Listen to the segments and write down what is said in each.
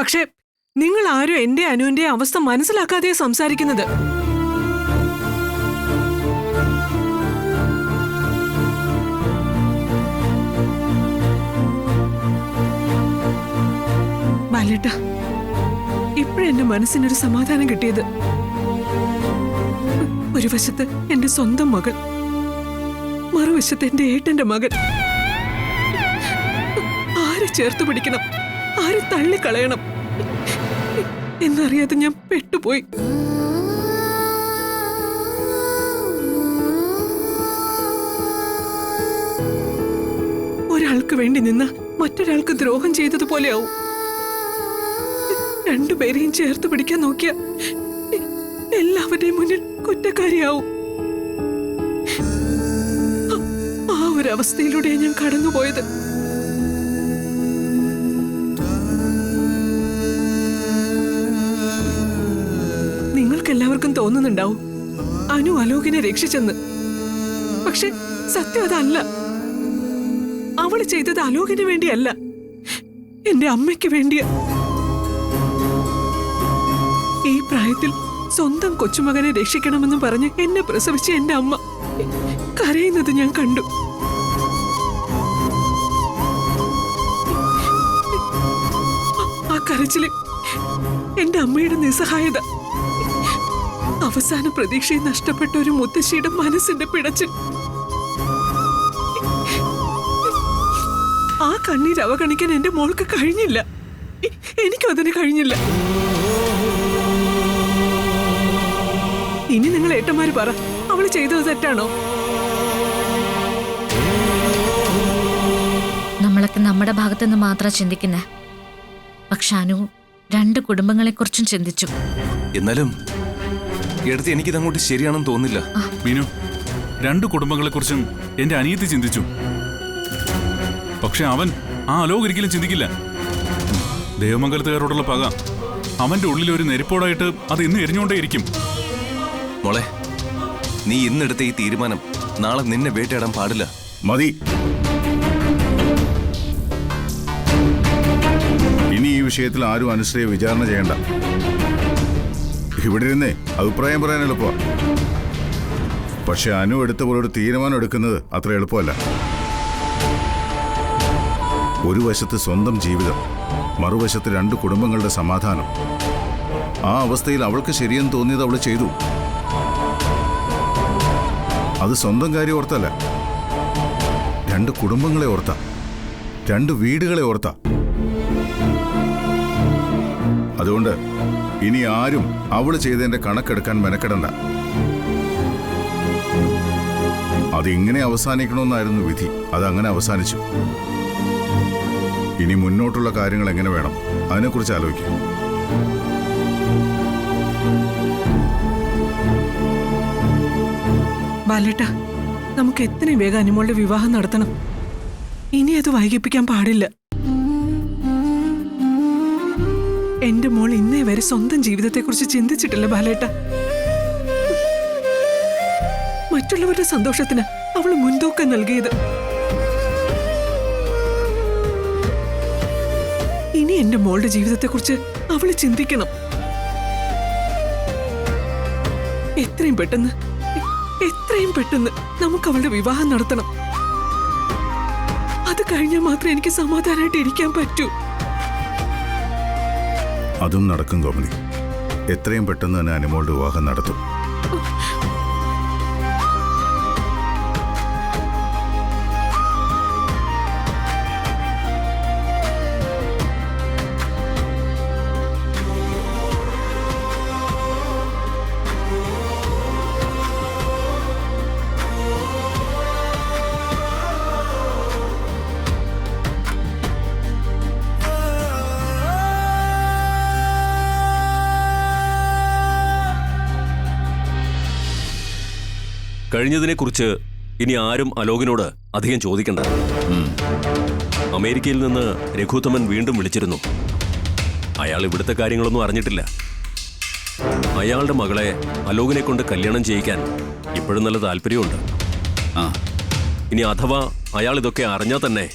പക്ഷെ നിങ്ങൾ ആരും എന്റെ അനുവിന്റെ അവസ്ഥ മനസ്സിലാക്കാതെ സംസാരിക്കുന്നത്. ബാലേട്ട, ഇപ്പോഴെന്റെ മനസ്സിനൊരു സമാധാനം കിട്ടിയത്. ഒരു വശത്ത് എന്റെ സ്വന്തം മകൾ, മറുവശത്ത് എന്റെ ഏട്ടന്റെ മകൻ. ആരെ ചേർത്ത് പിടിക്കണം, ആരെ തള്ളിക്കളയണം എന്നറിയാതെ ഞാൻ പെട്ടുപോയി. ഒരാൾക്ക് വേണ്ടി നിന്ന് മറ്റൊരാൾക്ക് ദ്രോഹം ചെയ്തതുപോലെയാവും. രണ്ടുപേരെയും ചേർത്ത് പിടിക്കാൻ നോക്കിയ എല്ലാവരുടെയും മുന്നിൽ കുറ്റക്കാരിയാവും. ആ ഒരു അവസ്ഥയിലൂടെയാണ് ഞാൻ കടന്നുപോയത്. നിങ്ങൾക്കെല്ലാവർക്കും തോന്നുന്നുണ്ടാവും അനു അലോകിനെ രക്ഷിച്ചെന്ന്. പക്ഷെ സത്യം അതല്ല. അവള് ചെയ്തത് അലോകിന് വേണ്ടിയല്ല, എന്റെ അമ്മയ്ക്ക് വേണ്ടിയാ. ഈ പ്രായത്തിൽ സ്വന്തം കൊച്ചുമകനെ രക്ഷിക്കണമെന്ന് പറഞ്ഞ് എന്നെ പ്രസവിച്ച എന്റെ അമ്മ കരയുന്നത് ഞാൻ കണ്ടു. ആ കരച്ചില് എന്റെ അമ്മയുടെ നിസ്സഹായത, അവസാന പ്രതീക്ഷയെ നഷ്ടപ്പെട്ട ഒരു മുത്തശ്ശിയുടെ മനസ്സിന്റെ പിടച്ചിൽ. ആ കണ്ണീര് അവഗണിക്കാൻ എന്റെ മോൾക്ക് കഴിഞ്ഞില്ല. എനിക്കും അതിന് കഴിഞ്ഞില്ല. ഇനി നിങ്ങൾ ഏട്ടന്മാര് പറ, അവള് ചെയ്തത് തെറ്റാണോ? നമ്മളൊക്കെ നമ്മുടെ ഭാഗത്തുനിന്ന് മാത്രം ചിന്തിക്കുന്നേ. പക്ഷെ അനു രണ്ട് കുടുംബങ്ങളെ കുറിച്ചും ചിന്തിച്ചു. എന്നാലും എടുത്ത് എനിക്കിതങ്ങോട്ട് ശരിയാണെന്ന് തോന്നില്ല. മീനു, രണ്ട് കുടുംബങ്ങളെ കുറിച്ചും എന്റെ അനിയത്തി ചിന്തിച്ചു. പക്ഷെ അവൻ ആ അലോക് ഒരിക്കലും ചിന്തിക്കില്ല. ദേവമംഗലത്തുകാരോടുള്ള പക അവന്റെ ഉള്ളിൽ ഒരു നെരിപ്പോടായിട്ട് അത് ഇന്ന് എരിഞ്ഞുകൊണ്ടേയിരിക്കും. മോളെ, നീ ഇന്നെടുത്ത ഈ തീരുമാനം നാളെ നിന്നെ വേട്ടയാടാൻ പാടില്ല. മതി. ഇനി ഈ വിഷയത്തിൽ ആരും അനുശ്രയെ വിചാരണ ചെയ്യണ്ട. ഇവിടെ ഇരുന്നേ അഭിപ്രായം പറയാൻ എളുപ്പമാണ്. പക്ഷെ അനു എടുത്ത പോലൊരു തീരുമാനം എടുക്കുന്നത് അത്ര എളുപ്പമല്ല. ഒരു വശത്ത് സ്വന്തം ജീവിതം, മറുവശത്ത് രണ്ട് കുടുംബങ്ങളുടെ സമാധാനം. ആ അവസ്ഥയിൽ അവൾക്ക് ശരിയെന്ന് തോന്നിയത് അവൾ ചെയ്തു. അത് സ്വന്തം കാര്യം ഓർത്തല്ല, രണ്ട് കുടുംബങ്ങളെ ഓർത്ത, രണ്ട് വീടുകളെ ഓർത്ത. അതുകൊണ്ട് ഇനി ആരും അവള് ചെയ്തതിന്റെ കണക്കെടുക്കാൻ മെനക്കെടണ്ട. അതിങ്ങനെ അവസാനിക്കണമെന്നായിരുന്നു വിധി. അതങ്ങനെ അവസാനിച്ചു. ഇനി മുന്നോട്ടുള്ള കാര്യങ്ങൾ എങ്ങനെ വേണം, അതിനെക്കുറിച്ച് ആലോചിക്കാം. ബാലേട്ട, നമുക്ക് എത്രയും വേഗം അനുമോളുടെ വിവാഹം നടത്തണം. ഇനി അത് വൈകിപ്പിക്കാൻ പാടില്ല. എന്റെ മോൾ ഇന്നേ വരെ സ്വന്തം ജീവിതത്തെക്കുറിച്ച് ചിന്തിച്ചിട്ടില്ല ബാലേട്ട. മറ്റുള്ളവരുടെ സന്തോഷത്തിന് അവൾ മുൻതൂക്കം നൽകിയത്. ഇനി എന്റെ മോളുടെ ജീവിതത്തെക്കുറിച്ച് അവള് ചിന്തിക്കണം. എത്രയും പെട്ടെന്ന് നമുക്ക് അവളുടെ വിവാഹം നടത്തണം. അത് കഴിഞ്ഞാൽ മാത്രമേ എനിക്ക് സമാധാനമായിട്ട് ഇരിക്കാൻ പറ്റൂ. അതും നടക്കും കോമതി. എത്രയും പെട്ടെന്ന് തന്നെ അനുമോളുടെ വിവാഹം നടത്തും. കഴിഞ്ഞതിനെക്കുറിച്ച് ഇനി ആരും അലോകിനോട് അധികം ചോദിക്കണ്ട. അമേരിക്കയിൽ നിന്ന് രഘുത്തമൻ വീണ്ടും വിളിച്ചിരുന്നു. അയാൾ ഇവിടുത്തെ കാര്യങ്ങളൊന്നും അറിഞ്ഞിട്ടില്ല. അയാളുടെ മകളെ അലോകിനെ കൊണ്ട് കല്യാണം ചെയ്യിക്കാൻ ഇപ്പോഴും നല്ല താല്പര്യമുണ്ട്. ഇനി അഥവാ അയാൾ ഇതൊക്കെ അറിഞ്ഞാൽ തന്നെ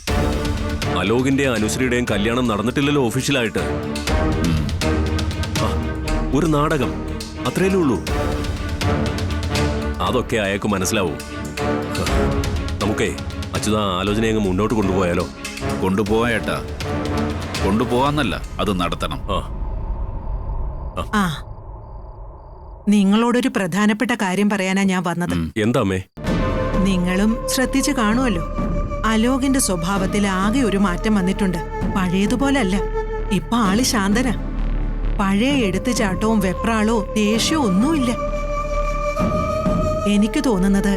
അലോകിന്റെ അനുശ്രീയുടെയും കല്യാണം നടന്നിട്ടില്ലല്ലോ ഒഫീഷ്യലായിട്ട്. ആ, ഒരു നാടകം, അത്രയല്ലേ ഉള്ളൂ. അതൊക്കെ അയാൾക്ക് മനസ്സിലാവും. നമുക്കേ അച്യുത ആലോചന അങ്ങ് മുന്നോട്ട് കൊണ്ടുപോയാലോ? കൊണ്ടുപോവാ ഏട്ടാ, കൊണ്ടുപോവാന്നല്ല, അത് നടത്തണം. ആ, നിങ്ങളോടൊരു പ്രധാനപ്പെട്ട കാര്യം പറയാനാ ഞാൻ വന്നത്. എന്താ അമ്മേ? നിങ്ങളും ശ്രദ്ധിച്ചു കാണുമല്ലോ, അലോകിന്റെ സ്വഭാവത്തിൽ ആകെ ഒരു മാറ്റം വന്നിട്ടുണ്ട്. പഴയതുപോലല്ല, ഇപ്പൊ ആള് ശാന്തനാ. പഴയ എടുത്തുചാട്ടവും വെപ്രാളോ ദേഷ്യമോ ഒന്നുമില്ല. എനിക്ക് തോന്നുന്നത്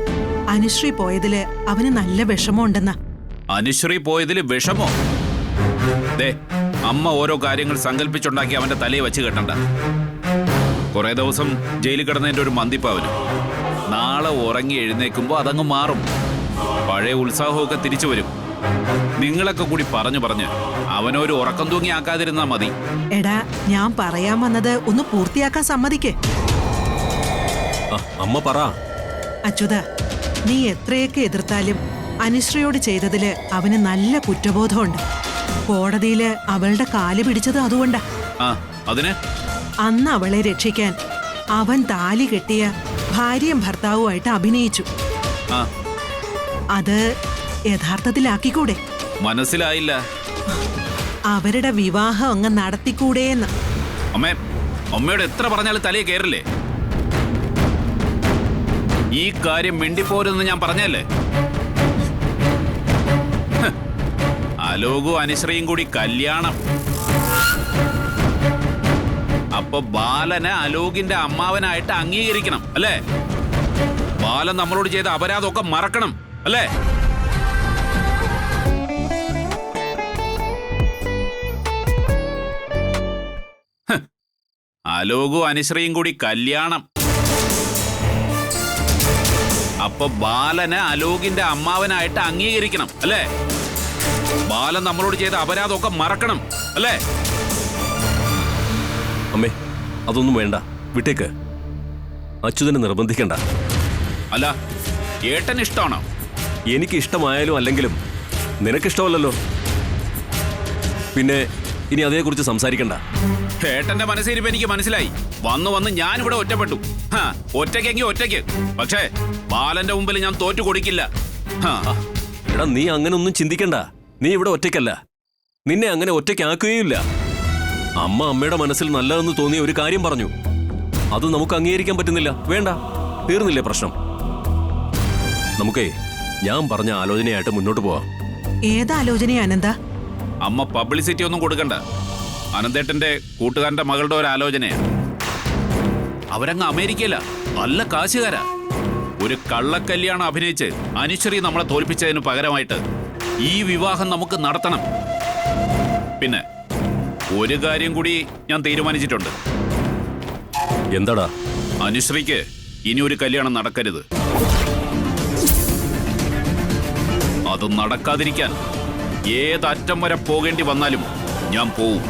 അനുശ്രീ പോയതില് അവന് നല്ല വിഷമമുണ്ടെന്നാ. അനുശ്രീ പോയതിൽ വിഷമോ? ദേ, അമ്മ ഓരോ കാര്യങ്ങൾ സങ്കല്പിച്ചുണ്ടാക്കി അവന്റെ തലയെ വെച്ച് കെട്ടണ്ട. കുറെ ദിവസം ജയിലിൽ കിടന്നതിന്റെ ഒരു മന്തിപ്പാവന്. നാളെ ഉറങ്ങി എഴുന്നേക്കുമ്പോ അതങ്ങ് മാറും. പഴയ ഉത്സാഹമൊക്കെ തിരിച്ചു വരും. നിങ്ങളൊക്കെ കൂടി പറഞ്ഞു പറഞ്ഞ് അവനൊരു ഉറക്കം തൂങ്ങി ആക്കാതിരുന്നാ മതി. എടാ, ഞാൻ പറയാൻ വന്നത് ഒന്ന് പൂർത്തിയാക്കാൻ സമ്മതിക്ക്. അമ്മ പറ. അച്യുത, നീ എത്രയൊക്കെ എതിർത്താലും അനുശ്രീയോട് ചെയ്തതില് അവന് നല്ല കുറ്റബോധമുണ്ട്. കോടതിയില് അവളുടെ കാല് പിടിച്ചത് അതുകൊണ്ടാ. ആ, അതിന് അന്ന് അവളെ രക്ഷിക്കാൻ അവൻ താലി കെട്ടിയ ഭാര്യയും ഭർത്താവുമായിട്ട് അഭിനയിച്ചു. ആ, അത് യഥാർത്ഥത്തിലാക്കിക്കൂടെ? മനസ്സിലായില്ല. അവരുടെ വിവാഹം അങ്ങ് നടത്തിക്കൂടേന്ന്. അമ്മയോട് എത്ര പറഞ്ഞാലും തലയെ കയറില്ലേ? ഈ കാര്യം മിണ്ടിപ്പോരെന്ന് ഞാൻ പറഞ്ഞല്ലേ. അലോകും അനുശ്രീയും കൂടി കല്യാണം. അപ്പൊ ബാലനെ അലോകിന്റെ അമ്മാവനായിട്ട് അംഗീകരിക്കണം അല്ലേ? ബാലൻ നമ്മളോട് ചെയ്ത അപരാധമൊക്കെ മറക്കണം അല്ലേ? അലോകും അനുശ്രീയും കൂടി കല്യാണം. അപ്പൊ ബാലനെ അലോകിന്റെ അമ്മാവനായിട്ട് അംഗീകരിക്കണം അല്ലേ? ബാലൻ നമ്മളോട് ചെയ്ത അപരാധമൊക്കെ മറക്കണം അല്ലേ? അമ്മേ, അതൊന്നും വേണ്ട, വിട്ടേക്ക്. അച്യുതനെ നിർബന്ധിക്കണ്ട. അല്ല, ഏട്ടൻ ഇഷ്ടമാണോ? എനിക്ക് ഇഷ്ടമായാലും അല്ലെങ്കിലും നിനക്കിഷ്ടമല്ലല്ലോ. പിന്നെ ഇനി അതേക്കുറിച്ച് സംസാരിക്കണ്ട. ഏട്ടന്റെ മനസ്സിരിപ്പ് എനിക്ക് മനസ്സിലായി. വന്ന് ഞാനിവിടെ ഒറ്റപ്പെട്ടു. ഒറ്റയ്ക്കെങ്കിൽ ഒറ്റയ്ക്ക്. പക്ഷേ ബാലന്റെ മുമ്പിൽ ഞാൻ തോറ്റു കൊടുക്കില്ല. എടാ, നീ അങ്ങനെ ഒന്നും ചിന്തിക്കണ്ട. നീ ഇവിടെ ഒറ്റയ്ക്കല്ല. നിന്നെ അങ്ങനെ ഒറ്റയ്ക്കാക്കുകയില്ല. അമ്മ അമ്മയുടെ മനസ്സിൽ നല്ലതെന്ന് തോന്നിയ ഒരു കാര്യം പറഞ്ഞു. അത് നമുക്ക് അംഗീകരിക്കാൻ പറ്റുന്നില്ല. വേണ്ട, തീർന്നില്ലേ പ്രശ്നം? നമുക്കേ ഞാൻ പറഞ്ഞ ആലോചനയായിട്ട് മുന്നോട്ട് പോവാം. ഏതാലോചനയാ അനന്ത? അമ്മ പബ്ലിസിറ്റി ഒന്നും കൊടുക്കണ്ട. അനന്തേട്ടന്റെ കൂട്ടുകാരന്റെ മകളുടെ ഒരു ആലോചനയാ. അവരങ്ങ് അമേരിക്കയില, നല്ല കാശുകാരാ. ഒരു കള്ളക്കല്യാണം അഭിനയിച്ച് അനുശ്രീ നമ്മളെ തോൽപ്പിച്ചതിന് പകരമായിട്ട് ഈ വിവാഹം നമുക്ക് നടത്തണം. പിന്നെ ഒരു കാര്യം കൂടി ഞാൻ തീരുമാനിച്ചിട്ടുണ്ട്. എന്താടാ? അനുശ്രീക്ക് ഇനി ഒരു കല്യാണം നടക്കരുത്. അത് നടക്കാതിരിക്കാൻ ഏതറ്റം വരെ പോകേണ്ടി വന്നാലും ഞാൻ പോവും.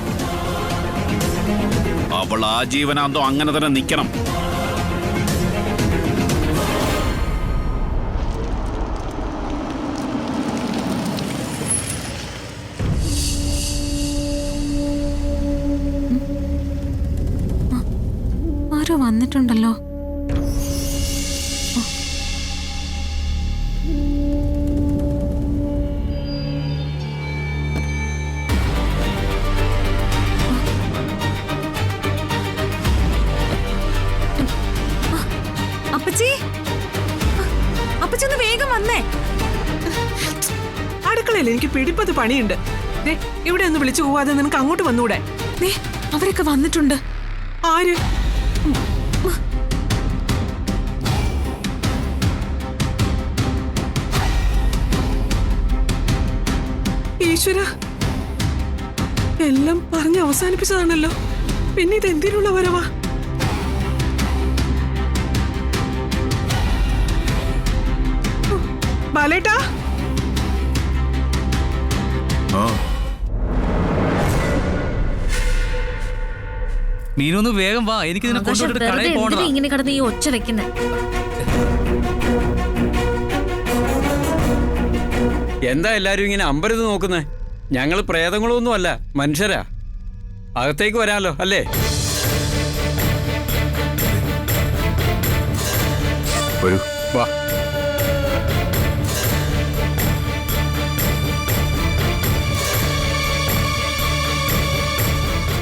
അവൾ ആജീവനാന്തം അങ്ങനെ തന്നെ നിൽക്കണം. ആരോ വന്നിട്ടുണ്ടല്ലോ. അപ്പച്ചി, അപ്പച്ചി ഒന്ന് വേഗം വന്നേ. അടുക്കളയിൽ എനിക്ക് പിടിപ്പത് പണിയുണ്ട്. ഇവിടെ ഒന്ന് വിളിച്ചു പോവാതെ നിനക്ക് അങ്ങോട്ട് വന്നൂടെ? അവരൊക്കെ വന്നിട്ടുണ്ട്. ആര്? ഈശ്വര, എല്ലാം പറഞ്ഞ് അവസാനിപ്പിച്ചതാണല്ലോ. പിന്നെ ഇത് എന്തിനുള്ള വരവാ? ബാലേട്ടാ, മീനൊന്ന് വേഗം വാ, എനിക്ക് ഇതിനെ കൊണ്ടുപോയിട്ട് കടയിൽ പോകണം. ഇങ്ങനെ കിടന്ന് ഈ ഒച്ച വെക്കുന്നേ. എന്താ എല്ലാരും ഇങ്ങനെ അമ്പരത് നോക്കുന്നേ? ഞങ്ങൾ പ്രേതങ്ങളൊന്നും അല്ല, മനുഷ്യരാ. അകത്തേക്ക് വരാമല്ലോ അല്ലേ? വരൂ. വാ.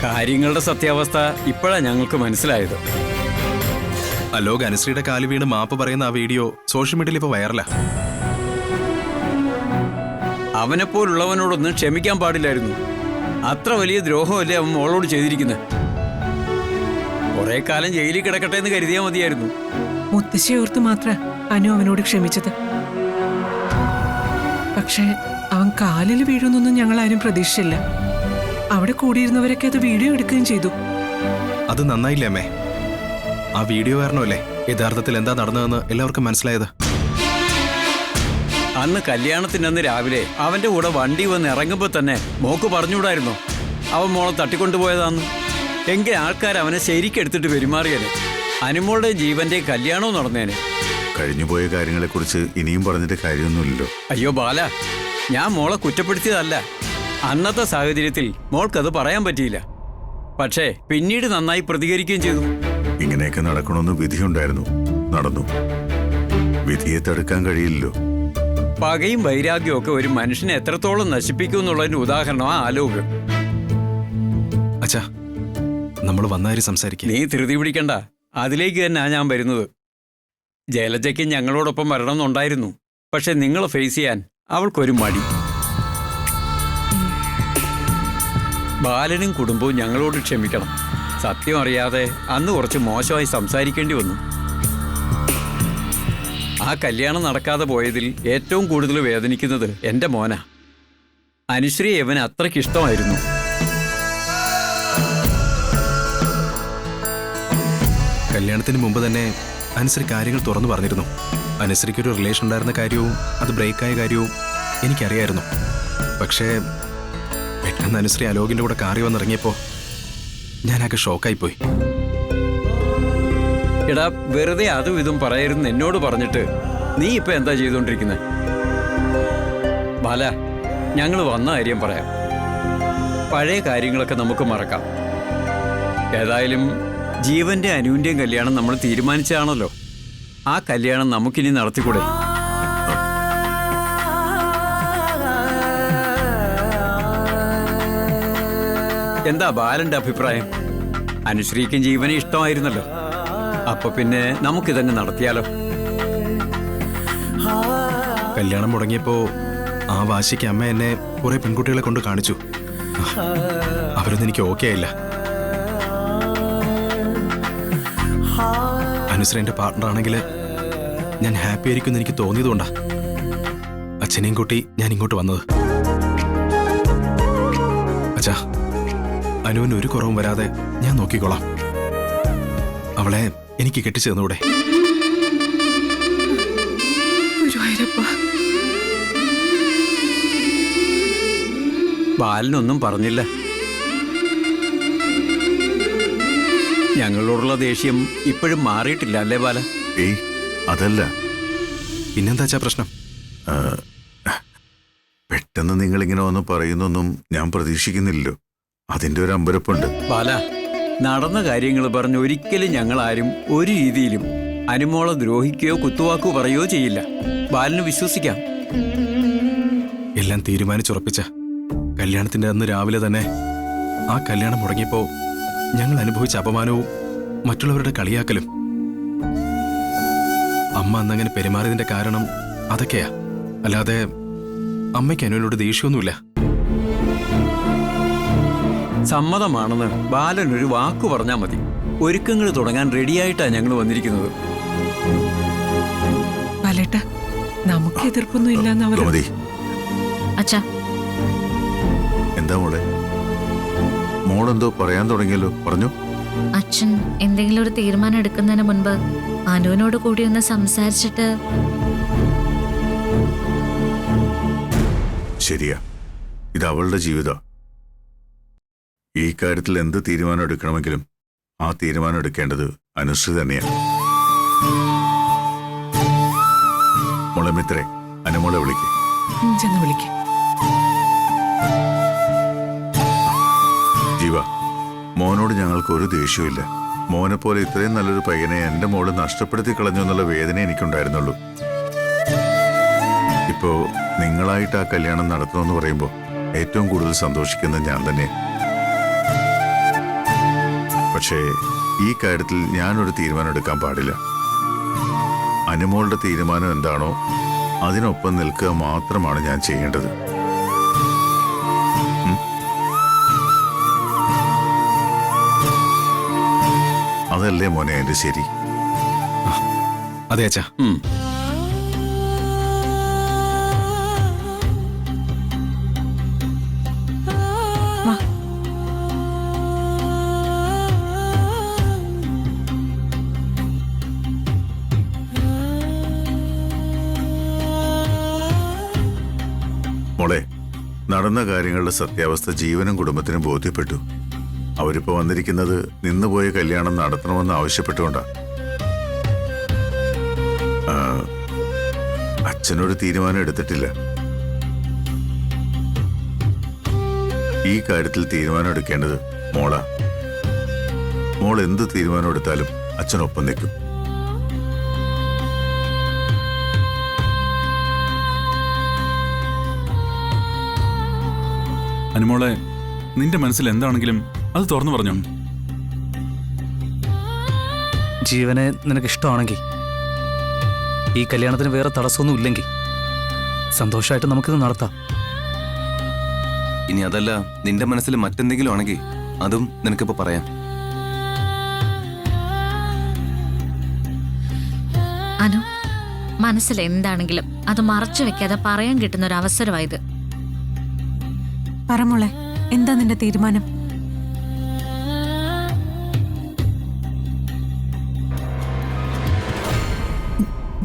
കാര്യങ്ങളുടെ സത്യാവസ്ഥ ഇപ്പോഴാ ഞങ്ങൾക്ക് മനസ്സിലായത്. അലോക് അനുശ്രീയുടെ കാല് വീണ് മാപ്പ് പറയുന്ന ആ വീഡിയോ സോഷ്യൽ മീഡിയയിൽ ഇപ്പൊ വൈറലാ. അവനെപ്പോലുള്ളവനോടൊന്നും ക്ഷമിക്കാൻ പാടില്ലായിരുന്നു. അത്ര വലിയ ദ്രോഹമല്ലേ അവൻ മോളോട് ചെയ്തിരിക്കുന്നത്. കുറെ കാലം ജയിലിൽ കിടക്കട്ടെ എന്ന് കരുതിയാൽ മതിയായിരുന്നു. മുത്തശ്ശി ഓർത്ത് മാത്ര അനു അവനോട് ക്ഷമിച്ചത്. പക്ഷേ അവൻ കാലിൽ വീഴുന്നൊന്നും ഞങ്ങൾ ആരും പ്രതീക്ഷിച്ചില്ല. അവിടെ കൂടിയിരുന്നവരൊക്കെ അത് വീഡിയോ എടുക്കുകയും ചെയ്തു. അത് നന്നായില്ലേ അമ്മേ? ആ വീഡിയോ കാരണമല്ലേ യഥാർത്ഥത്തിൽ എന്താ നടന്നതെന്ന് എല്ലാവർക്കും മനസ്സിലായത്. അന്ന് കല്യാണത്തിനന്ന് രാവിലെ അവന്റെ കൂടെ വണ്ടി വന്ന് ഇറങ്ങുമ്പോൾ തന്നെ മോക്ക് പറഞ്ഞുകൂടായിരുന്നോ അവൻ മോളെ തട്ടിക്കൊണ്ടുപോയതാന്ന്? എങ്കിൽ ആൾക്കാർ അവനെ ശരിക്കെടുത്തിട്ട് പെരുമാറിയനെ. അനുമോളുടെ ജീവന്റെ കല്യാണവും നടന്നേനെ. കഴിഞ്ഞുപോയ കാര്യങ്ങളെക്കുറിച്ച് ഇനിയും പറഞ്ഞിട്ട് കാര്യമൊന്നുമില്ലല്ലോ. അയ്യോ ബാല, ഞാൻ മോളെ കുറ്റപ്പെടുത്തിയതല്ല. അന്നത്തെ സാഹചര്യത്തിൽ മോൾക്കത് പറയാൻ പറ്റിയില്ല. പക്ഷേ പിന്നീട് നന്നായി പ്രതികരിക്കുകയും ചെയ്തു. ഇങ്ങനെയൊക്കെ നടക്കണമെന്ന് വിധിയുണ്ടായിരുന്നു, നടന്നു. വിധിയെ തടുക്കാൻ കഴിയില്ലല്ലോ. പകയും വൈരാഗ്യവും ഒക്കെ ഒരു മനുഷ്യനെ എത്രത്തോളം നശിപ്പിക്കും എന്നുള്ളതിന്റെ ഉദാഹരണമാണ് ആലോകം. അച്ഛാ, നമ്മൾ വന്നാരി സംസാരിക്കും. നീ ധൃതി പിടിക്കണ്ട, അതിലേക്ക് തന്നെ ഞാൻ വരുന്നത്. ജലജയ്ക്ക് ഞങ്ങളോടൊപ്പം വരണമെന്നുണ്ടായിരുന്നു. പക്ഷെ നിങ്ങളെ ഫേസ് ചെയ്യാൻ അവൾക്കൊരു മടി. ബാലനും കുടുംബവും ഞങ്ങളോട് ക്ഷമിക്കണം. സത്യം അറിയാതെ അന്ന് കുറച്ച് മോശമായി സംസാരിക്കേണ്ടി വന്നു. ആ കല്യാണം നടക്കാതെ പോയതിൽ ഏറ്റവും കൂടുതൽ വേദനിക്കുന്നത് എൻ്റെ മോനാ. അനുശ്രീ അവന് അത്രയ്ക്ക് ഇഷ്ടമായിരുന്നു. കല്യാണത്തിന് മുമ്പ് തന്നെ അനുശ്രീ കാര്യങ്ങൾ തുറന്നു പറഞ്ഞിരുന്നു. അനുശ്രീക്കൊരു റിലേഷൻ ഉണ്ടായിരുന്ന കാര്യവും അത് ബ്രേക്കായ കാര്യവും എനിക്കറിയായിരുന്നു. പക്ഷേ പെട്ടെന്ന് അനുശ്രീ അലോകിൻ്റെ കൂടെ കാറി വന്നിറങ്ങിയപ്പോൾ ഞാനൊക്കെ ഷോക്കായിപ്പോയി. എടാ, വെറുതെ അതും ഇതും പറയരുന്ന് എന്നോട് പറഞ്ഞിട്ട് നീ ഇപ്പൊ എന്താ ചെയ്തുകൊണ്ടിരിക്കുന്നത്? ബാല, ഞങ്ങൾ വന്ന കാര്യം പറയാം. പഴയ കാര്യങ്ങളൊക്കെ നമുക്ക് മറക്കാം. ഏതായാലും ജീവന്റെ അനുവിന്റെയും കല്യാണം നമ്മൾ തീരുമാനിച്ചതാണല്ലോ. ആ കല്യാണം നമുക്കിനി നടത്തിക്കൂടെ? എന്താ ബാലന്റെ അഭിപ്രായം? അനുശ്രീക്കും ജീവനെ ഇഷ്ടമായിരുന്നല്ലോ. അപ്പൊ പിന്നെ നമുക്കിതങ്ങ് നടത്തിയാലോ? കല്യാണം മുടങ്ങിയപ്പോ ആ വാശിക്ക് അമ്മ എന്നെ കുറെ പെൺകുട്ടികളെ കൊണ്ട് കാണിച്ചു. അവരൊന്നും എനിക്ക് ഓക്കെ ആയില്ല. അനുശ്രീ എന്റെ പാർട്ട്ണർ ആണെങ്കിൽ ഞാൻ ഹാപ്പി ആയിരിക്കും എനിക്ക് തോന്നിയതുകൊണ്ടാ അച്ഛനെയും കൂട്ടി ഞാൻ ഇങ്ങോട്ട് വന്നത്. അച്ഛാ, അനുവിന് ഒരു കുറവും വരാതെ ഞാൻ നോക്കിക്കോളാം. അവളെ എനിക്ക് കെട്ടിച്ചു തന്നൂടെ? ബാലനൊന്നും പറഞ്ഞില്ല. ഞങ്ങളോടുള്ള ദേഷ്യം ഇപ്പോഴും മാറിയിട്ടില്ല അല്ലേ ബാല? ഏയ്, അതല്ല. പിന്നെന്താച്ചാ പ്രശ്നം? പെട്ടെന്ന് നിങ്ങളിങ്ങനെ വന്ന് പറയുന്നൊന്നും ഞാൻ പ്രതീക്ഷിക്കുന്നില്ലല്ലോ. അതിന്റെ ഒരു അമ്പരപ്പുണ്ട്. ബാല, നടന്ന കാര്യങ്ങൾ പറഞ്ഞ് ഒരിക്കലും ഞങ്ങൾ ആരും ഒരു രീതിയിലും അനുമോളെ ദ്രോഹിക്കുകയോ കുത്തുവാക്കോ പറയുകയോ ചെയ്യില്ല. ബാലന് വിശ്വസിക്കാം. എല്ലാം തീരുമാനിച്ചുറപ്പിച്ച കല്യാണത്തിന്റെ അന്ന് രാവിലെ തന്നെ ആ കല്യാണം മുടങ്ങിയപ്പോ ഞങ്ങൾ അനുഭവിച്ച അപമാനവും മറ്റുള്ളവരുടെ കളിയാക്കലും, അമ്മ അന്നങ്ങനെ പെരുമാറിയതിന്റെ കാരണം അതൊക്കെയാ. അല്ലാതെ അമ്മയ്ക്ക് അനുവിനോട് ദേഷ്യമൊന്നുമില്ല. സമ്മതമാണെന്ന് ബാലൻ ഒരു വാക്കു പറഞ്ഞാൽ മതി. ഒരുക്കങ്ങൾ തുടങ്ങാൻ റെഡിയായിട്ടാണ് ഞങ്ങൾ വന്നിരിക്കുന്നത്. ബാലേട്ട, നമുക്ക് എതിർപ്പൊന്നും ഇല്ലെന്ന് അവർ. ഗോമതി, അച്ഛാ, എന്താ മോളെ? മോളെന്തോ പറയാൻ തുടങ്ങിയല്ലോ, പറഞ്ഞു. അച്ഛൻ എന്തെങ്കിലും ഒരു തീരുമാനം എടുക്കുന്നതിന് മുൻപ് അനുവിനോട് കൂടി ഒന്ന് സംസാരിച്ചിട്ട്. ശരിയാ, ഇത് അവളുടെ ജീവിതം. ഈ കാര്യത്തിൽ എന്ത് തീരുമാനം എടുക്കണമെങ്കിലും ആ തീരുമാനം എടുക്കേണ്ടത് അനുശ്രീ തന്നെയാണ്. മോളെ മിത്രേ, അനുമോളെ വിളിക്ക്. ചെന്ന് വിളിക്കും. മോനോട് ഞങ്ങൾക്ക് ഒരു ദേഷ്യമില്ല. മോനെ പോലെ ഇത്രയും നല്ലൊരു പയ്യനെ എൻ്റെ മോള് നഷ്ടപ്പെടുത്തി കളഞ്ഞു എന്നുള്ള വേദന എനിക്കുണ്ടായിരുന്നുള്ളൂ. ഇപ്പോ നിങ്ങളായിട്ട് ആ കല്യാണം നടത്തണമെന്ന് പറയുമ്പോൾ ഏറ്റവും കൂടുതൽ സന്തോഷിക്കുന്നത് ഞാൻ തന്നെ. പക്ഷേ ഈ കാര്യത്തിൽ ഞാനൊരു തീരുമാനം എടുക്കാൻ പാടില്ല. അനുമോളുടെ തീരുമാനം എന്താണോ അതിനൊപ്പം നിൽക്കുക മാത്രമാണ് ഞാൻ ചെയ്യേണ്ടത്. അതല്ലേ മോനെ എന്റെ ശരി? അതെ അച്ഛാ. മോളെ, നടന്ന കാര്യങ്ങളുടെ സത്യാവസ്ഥ ജീവനും കുടുംബത്തിനും ബോധ്യപ്പെട്ടു. അവരിപ്പോ വന്നിരിക്കുന്നത് നിന്നുപോയ കല്യാണം നടത്തണമെന്ന് ആവശ്യപ്പെട്ടുകൊണ്ടാ. അച്ഛനൊരു തീരുമാനം എടുത്തിട്ടില്ല. ഈ കാര്യത്തിൽ തീരുമാനം എടുക്കേണ്ടത് മോളാ. മോൾ എന്ത് തീരുമാനം എടുത്താലും അച്ഛനൊപ്പം നിൽക്കും. അനുമോളെ, നിന്റെ മനസ്സിൽ എന്താണെങ്കിലും അത് തുറന്നു പറഞ്ഞോ. ജീവനെ നിനക്ക് ഇഷ്ടമാണെങ്കിൽ, ഈ കല്യാണത്തിന് വേറെ തടസ്സമൊന്നും ഇല്ലെങ്കിൽ സന്തോഷമായിട്ട് നമുക്കിത് നടത്താം. ഇനി അതല്ല നിന്റെ മനസ്സിൽ മറ്റെന്തെങ്കിലും ആണെങ്കിൽ അതും നിനക്കിപ്പോ പറയാം. അനു, മനസ്സിൽ എന്താണെങ്കിലും അത് മറച്ചു വെക്കാതെ പറയാൻ കിട്ടുന്ന ഒരു അവസരമായത്. പറമോളെ, എന്താ നിന്റെ തീരുമാനം?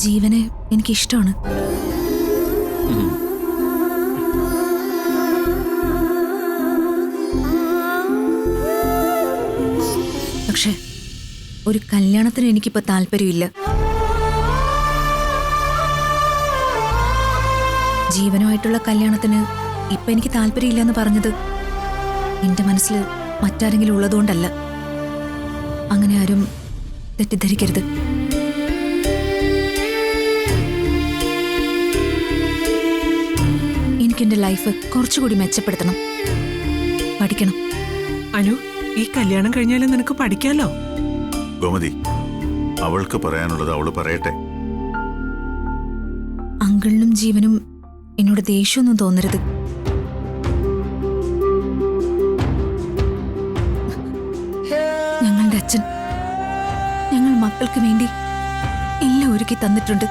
ജീവനെ എനിക്കിഷ്ടമാണ്. പക്ഷെ ഒരു കല്യാണത്തിന് എനിക്കിപ്പോ താല്പര്യമില്ല. ജീവനുമായിട്ടുള്ള കല്യാണത്തിന് ഇപ്പൊ എനിക്ക് താല്പര്യമില്ല എന്ന് പറഞ്ഞത് എന്റെ മനസ്സിൽ മറ്റാരെങ്കിലും ഉള്ളതുകൊണ്ടല്ല. അങ്ങനെ ആരും തെറ്റിദ്ധരിക്കരുത്. എനിക്കെന്റെ ലൈഫ് കുറച്ചുകൂടി മെച്ചപ്പെടുത്തണം, പഠിക്കണം. അനു, ഈ കല്യാണം കഴിഞ്ഞാലും നിനക്ക് പഠിക്കാലോ. ഗോമതി, അവൾക്ക് പറയാനുള്ളത് അവള് പറയട്ടെ. അങ്കിളിനും ജീവനും എന്നോട് ദേഷ്യമൊന്നും തോന്നരുത്. ഞങ്ങളുടെ അച്ഛൻ ഞങ്ങൾ മക്കൾക്ക് വേണ്ടി എല്ലാം ഒരുക്കി തന്നിട്ടുണ്ട്.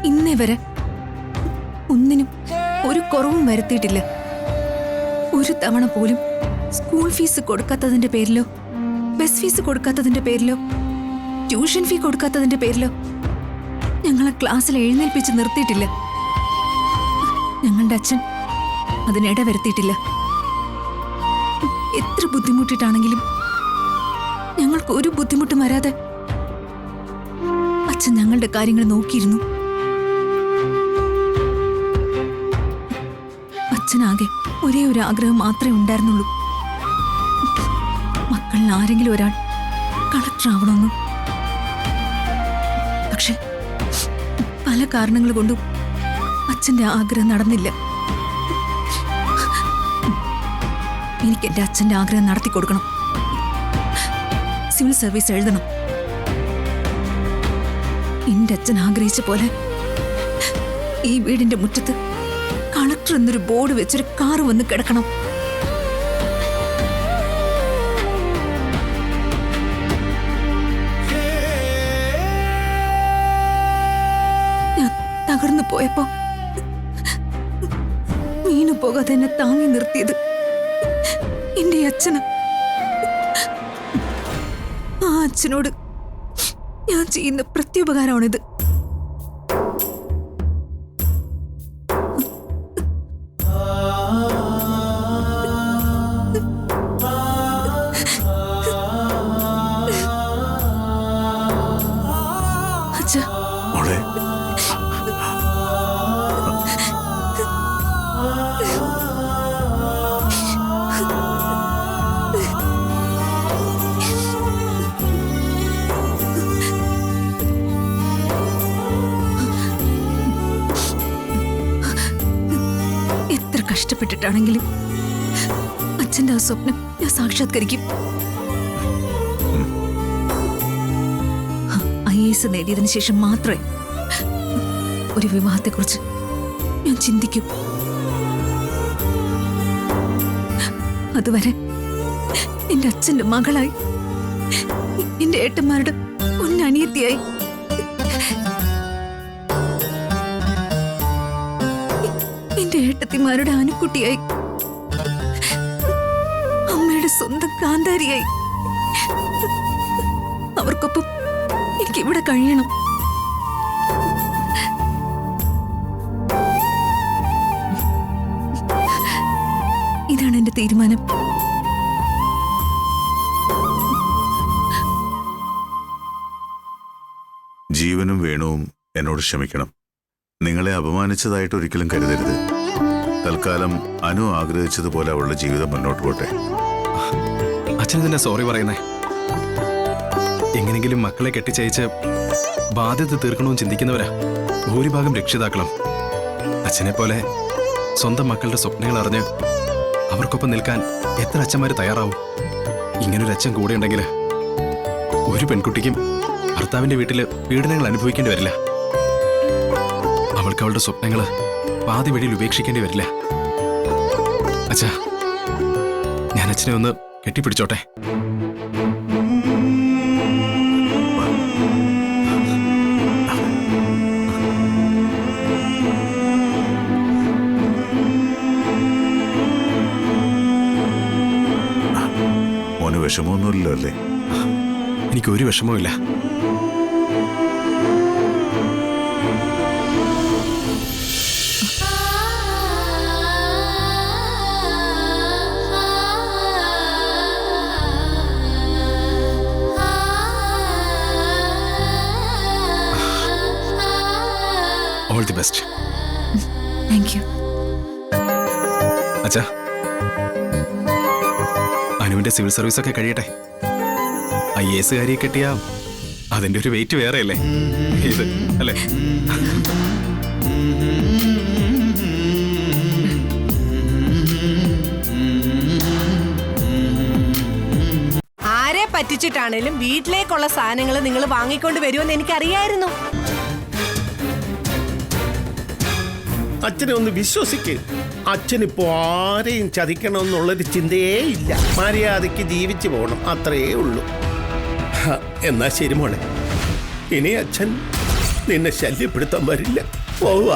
ഇന്നേ വരെ ഒന്നിനും ഒരു കുറവും വരുത്തിയിട്ടില്ല. ഒരു തവണ പോലും സ്കൂൾ ഫീസ് കൊടുക്കാത്തതിന്റെ പേരിലോ, ബസ് ഫീസ് കൊടുക്കാത്തതിന്റെ പേരിലോ, ട്യൂഷൻ ഫീ കൊടുക്കാത്തതിന്റെ പേരിലോ ഞങ്ങളെ ക്ലാസ്സിൽ എഴുന്നേൽപ്പിച്ച് നിർത്തിയിട്ടില്ല. ഞങ്ങളുടെ അച്ഛൻ അതിനിട വരുത്തിയിട്ടില്ല. എത്ര ബുദ്ധിമുട്ടിട്ടാണെങ്കിലും ഞങ്ങൾക്ക് ഒരു ബുദ്ധിമുട്ടും വരാതെ അച്ഛൻ ഞങ്ങളുടെ കാര്യങ്ങൾ നോക്കിയിരുന്നു. അച്ഛനാകെ ഒരേ ഒരു ആഗ്രഹം മാത്രമേ ഉണ്ടായിരുന്നുള്ളൂ, മക്കളിൽ ആരെങ്കിലും ഒരാൾ കളക്ടർ ആവണമെന്നും. പക്ഷെ പല കാരണങ്ങൾ കൊണ്ടും അച്ഛന്റെ ആഗ്രഹം നടന്നില്ല. എനിക്ക് എന്റെ അച്ഛന്റെ ആഗ്രഹം നടത്തി കൊടുക്കണം. സിവിൽ സർവീസ് എഴുതണം. എന്റെ അച്ഛൻ ആഗ്രഹിച്ച പോലെ ഈ വീടിന്റെ മുറ്റത്ത് കളക്ടർ എന്നൊരു ബോർഡ് വെച്ചൊരു കാറ് വന്ന് കിടക്കണം. ഞാൻ തകർന്നു പോയപ്പോ വീണു പോകാതെ എന്നെ താങ്ങി നിർത്തിയത് എന്റെ അച്ഛന്. ആ അച്ഛനോട് ഞാൻ ചെയ്യുന്ന പ്രത്യുപകാരമാണിത്. അച്ഛാ, മോളെ, കഷ്ടപ്പെട്ടിട്ടാണെങ്കിലും അച്ഛന്റെ ആ സ്വപ്നം ഞാൻ സാക്ഷാത്കരിക്കും. IAS നേടിയതിനു ശേഷം മാത്രമേ ഒരു വിവാഹത്തെക്കുറിച്ച് ഞാൻ ചിന്തിക്കൂ. അതുവരെ എന്റെ അച്ഛന്റെ മകളായി, എന്റെ ഏട്ടന്മാരുടെ പൊന്നനിയത്തിയായി, എന്റെ ഏട്ടത്തിമാരുടെ ആനുക്കുട്ടിയായി, അമ്മയുടെ സ്വന്തം കാന്താരിയായി അവർക്കൊപ്പം എനിക്കിവിടെ കഴിയണം. ഇതാണ് എന്റെ തീരുമാനം. ജീവനും വേണുവും എന്നോട് ക്ഷമിക്കണം. നിങ്ങളെ അപമാനിച്ചതായിട്ട് ഒരിക്കലും കരുതരുത്. തൽക്കാലം അനു ആഗ്രഹിച്ചതുപോലെ അവളുടെ ജീവിതം മുന്നോട്ട് പോട്ടെ. അച്ഛൻ തന്നെ സോറി പറയുന്നേ. എങ്ങനെങ്കിലും മക്കളെ കെട്ടിച്ചയച്ച് ബാധ്യത തീർക്കണമെന്ന് ചിന്തിക്കുന്നവരാ ഭൂരിഭാഗം രക്ഷിതാക്കളും. അച്ഛനെ പോലെ സ്വന്തം മക്കളുടെ സ്വപ്നങ്ങൾ അറിഞ്ഞ് അവർക്കൊപ്പം നിൽക്കാൻ എത്ര അച്ഛന്മാര് തയ്യാറാവും? ഇങ്ങനൊരു അച്ഛൻ കൂടെ ഉണ്ടെങ്കിൽ ഒരു പെൺകുട്ടിക്കും ഭർത്താവിന്റെ വീട്ടില് പീഡനങ്ങൾ അനുഭവിക്കേണ്ടി വരില്ല. അവൾക്ക് അവളുടെ സ്വപ്നങ്ങള് പാതി വഴിയിൽ ഉപേക്ഷിക്കേണ്ടി വരില്ല. അച്ഛാ, ഞാൻ അച്ഛനെ ഒന്ന് കെട്ടിപ്പിടിച്ചോട്ടെ. മോന് വിഷമമൊന്നുമില്ലല്ലോ അല്ലേ? എനിക്കൊരു വിഷമവുമില്ല. All the best. Thank you. അച്ഛാ, അനുവിന്റെ സിവിൽ സർവീസ് ഒക്കെ കഴിയട്ടെ. IAS കാരിയെ കെട്ടിയ അതിന്റെ ഒരു വെയിറ്റ് വേറെയല്ലേ ഇത്, അല്ലേ? ആരെ പറ്റിച്ചിട്ടാണേലും വീട്ടിലേക്കുള്ള സാധനങ്ങൾ നിങ്ങൾ വാങ്ങിക്കൊണ്ട് വരുമെന്ന് എനിക്കറിയായിരുന്നു. അച്ഛനെ ഒന്ന് വിശ്വസിക്ക്. അച്ഛനിപ്പോ ആരെയും ചതിക്കണമെന്നുള്ളൊരു ചിന്തയേ ഇല്ല. മര്യാദയ്ക്ക് ജീവിച്ചു പോകണം, അത്രയേ ഉള്ളൂ. എന്നാ ശരി മോളെ, ഇനി അച്ഛൻ നിന്നെ ശല്യപ്പെടുത്താൻ വരില്ല. പോവുക.